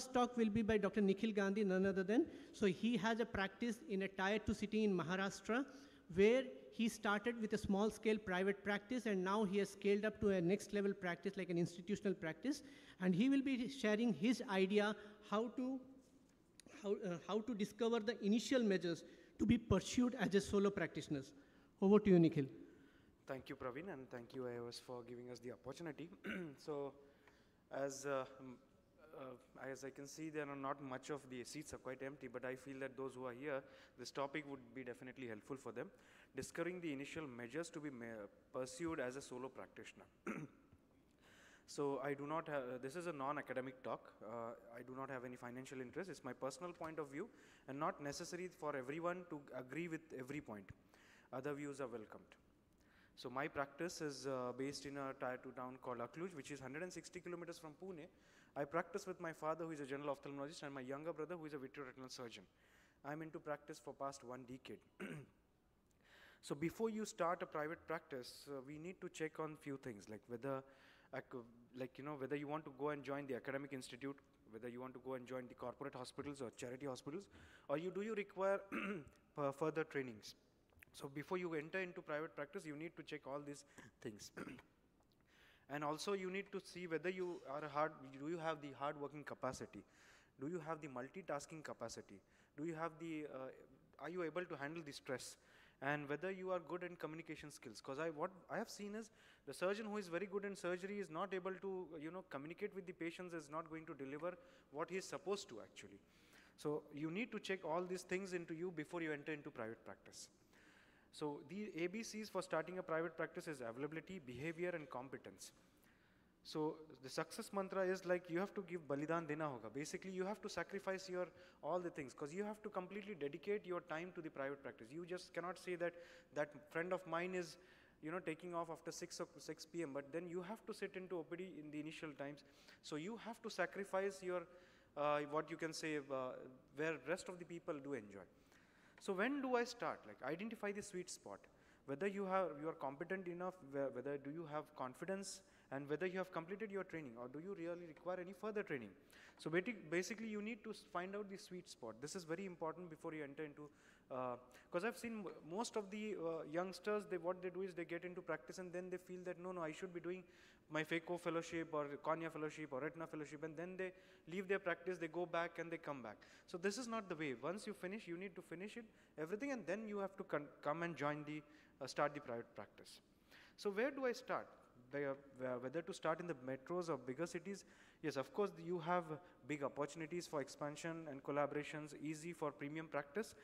talk will be by Dr. Nikhil Gandhi, none other than. So he has a practice in a tier 2 city in Maharashtra, where he started with a small scale private practice, and now he has scaled up to a next level practice, like an institutional practice. And he will be sharing his idea how to discover the initial measures to be pursued as a solo practitioner. Over to you, Nikhil. Thank you, Praveen, and thank you, AIOS, for giving us the opportunity. So, as I can see, there are not much of the seats are quite empty, but I feel that those who are here, this topic would be definitely helpful for them. Discovering the initial measures to be pursued as a solo practitioner. So I do not have, this is a non-academic talk. I do not have any financial interest. It's my personal point of view, and not necessary for everyone to agree with every point. Other views are welcomed. So my practice is based in a tier 2 town called Akluj, which is 160 kilometers from Pune. I practice with my father, who is a general ophthalmologist, and my younger brother, who is a vitreoretinal surgeon. I'm into practice for past 1 decade. So before you start a private practice, we need to check on few things, like whether, whether you want to go and join the academic institute, whether you want to go and join the corporate hospitals or charity hospitals, or do you require further trainings. So before you enter into private practice, you need to check all these things. And also you need to see whether you are do you have the hard working capacity? Do you have the multitasking capacity? Do you have the, are you able to handle the stress? And whether you are good in communication skills. Because what I have seen is the surgeon who is very good in surgery is not able to, communicate with the patients, is not going to deliver what he is supposed to actually. So you need to check all these things into you before you enter into private practice. So the ABCs for starting a private practice is availability, behavior, and competence. So the success mantra is like you have to give balidan dena hoga. Basically, you have to sacrifice all the things, because you have to completely dedicate your time to the private practice. You just cannot say that that friend of mine is taking off after 6 p.m. But then you have to sit into OPD in the initial times. So you have to sacrifice your what you can say where rest of the people do enjoy. So when do I start? Like, identify the sweet spot. Whether you are competent enough, whether do you have confidence, and whether you have completed your training, or do you really require any further training. So basically you need to find out the sweet spot. This is very important before you enter into, because I've seen most of the youngsters, what they do is they get into practice and then they feel that no, I should be doing my phaco fellowship or cornea fellowship or retina fellowship, and then they leave their practice, they go back and they come back. So this is not the way. Once you finish, you need to finish it, everything, and then you have to come and join the, start the private practice. So where do I start? Whether to start in the metros or bigger cities, yes, of course, you have big opportunities for expansion and collaborations, easy for premium practice,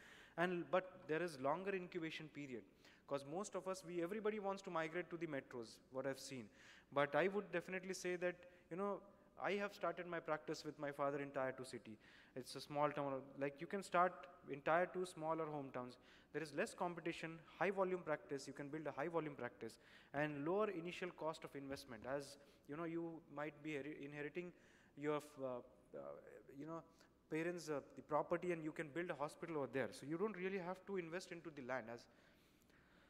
but there is longer incubation period, because most of us, everybody wants to migrate to the metros, what I've seen. But I would definitely say that, I have started my practice with my father in tier 2 city. It's a small town, like you can start in tier 2 smaller hometowns. There is less competition, high volume practice, you can build a high volume practice, and lower initial cost of investment, as you might be inheriting your, parents, the property, and you can build a hospital over there. So you don't really have to invest into the land.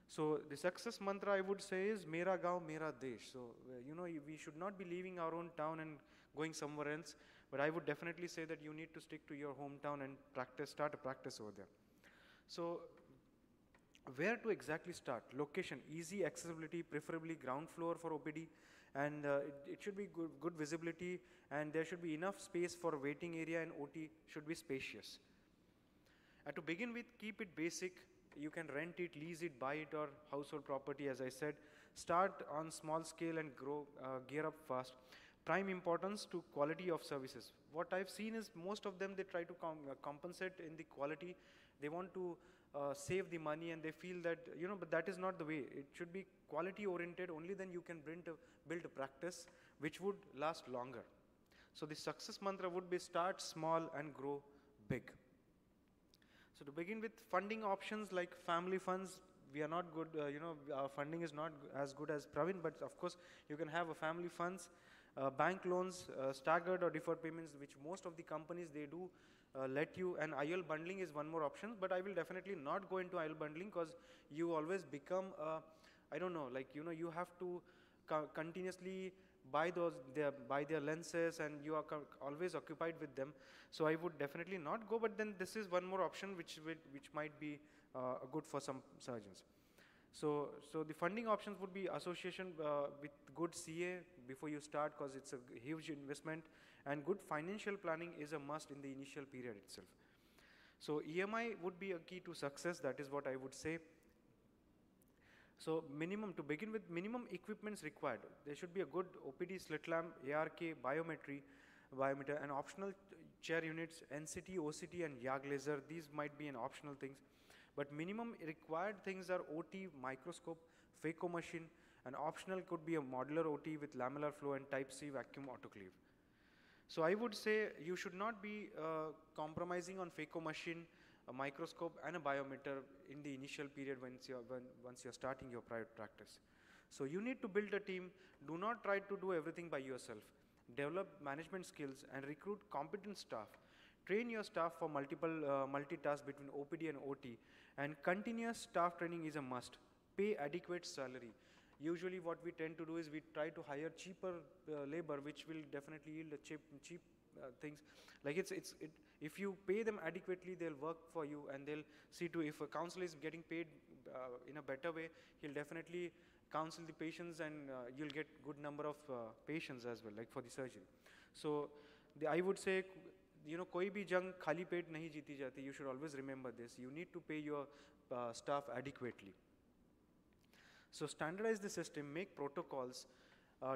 So the success mantra I would say is Mera Gaon, Mera Desh. So, we should not be leaving our own town and going somewhere else, but I would definitely say that you need to stick to your hometown and start a practice over there. So where to exactly start? Location, easy accessibility, preferably ground floor for OPD, and it should be good visibility, and there should be enough space for waiting area, and OT should be spacious. And to begin with, keep it basic. You can rent it, lease it, buy it, or household property, as I said. Start on small scale and grow, gear up fast. Prime importance to quality of services. What I've seen is most of them, they try to compensate in the quality. They want to save the money, and they feel that, but that is not the way. It should be quality oriented. Only then you can build a practice which would last longer. So the success mantra would be start small and grow big. So to begin with, funding options like family funds, we are not good, our funding is not as good as Praveen, but of course you can have a family funds, bank loans, staggered or deferred payments, which most of the companies, they do let you, and IL bundling is one more option, but I will definitely not go into IL bundling, because you always become, I don't know, like, you have to continuously buy their lenses, and you are always occupied with them. So I would definitely not go, but then this is one more option which might be good for some surgeons. So the funding options would be association with good CA before you start, because it's a huge investment, and good financial planning is a must in the initial period itself. So EMI would be a key to success, that is what I would say. So to begin with, minimum equipments required. There should be a good OPD slit lamp, ARK, biometer, and optional chair units, NCT, OCT, and YAG laser. These might be an optional things. But minimum required things are OT, microscope, phaco machine, and optional could be a modular OT with lamellar flow and type C vacuum autoclave. So I would say you should not be compromising on phaco machine, a microscope, and a biometer in the initial period once you're starting your private practice. So you need to build a team. Do not try to do everything by yourself. Develop management skills and recruit competent staff. Train your staff for multitask between OPD and OT, and continuous staff training is a must. Pay adequate salary. Usually what we tend to do is we try to hire cheaper labor, which will definitely yield a cheap things. Like if you pay them adequately, they'll work for you, and they'll see to, if a counselor is getting paid in a better way, he'll definitely counsel the patients, and you'll get good number of patients as well, like for the surgery. So I would say, koi bhi jang khali pet nahi jeeti jati. You should always remember this. You need to pay your staff adequately. So standardize the system, make protocols,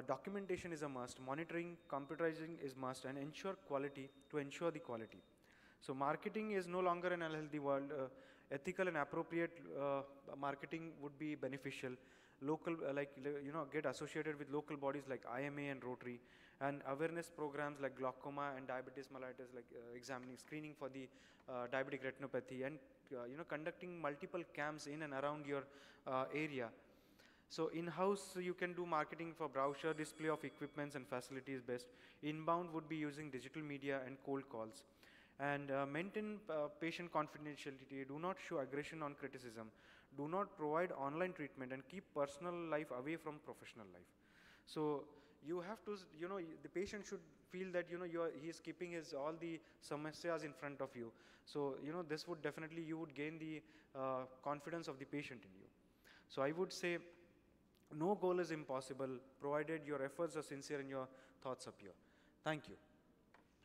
documentation is a must, monitoring, computerizing is must, and ensure quality to ensure the quality. So marketing is no longer an unhealthy world. Ethical and appropriate marketing would be beneficial. Local, get associated with local bodies like IMA and Rotary, and awareness programs like glaucoma and diabetes mellitus, like screening for the diabetic retinopathy, and conducting multiple camps in and around your area. So in-house, you can do marketing for brochure, display of equipments and facilities best. Inbound would be using digital media and cold calls. And maintain patient confidentiality. Do not show aggression on criticism. Do not provide online treatment, and keep personal life away from professional life. So you have to, the patient should feel that, he is keeping all the samasyas in front of you. So, this would definitely, you would gain the confidence of the patient in you. So I would say, no goal is impossible, provided your efforts are sincere and your thoughts are pure. Thank you.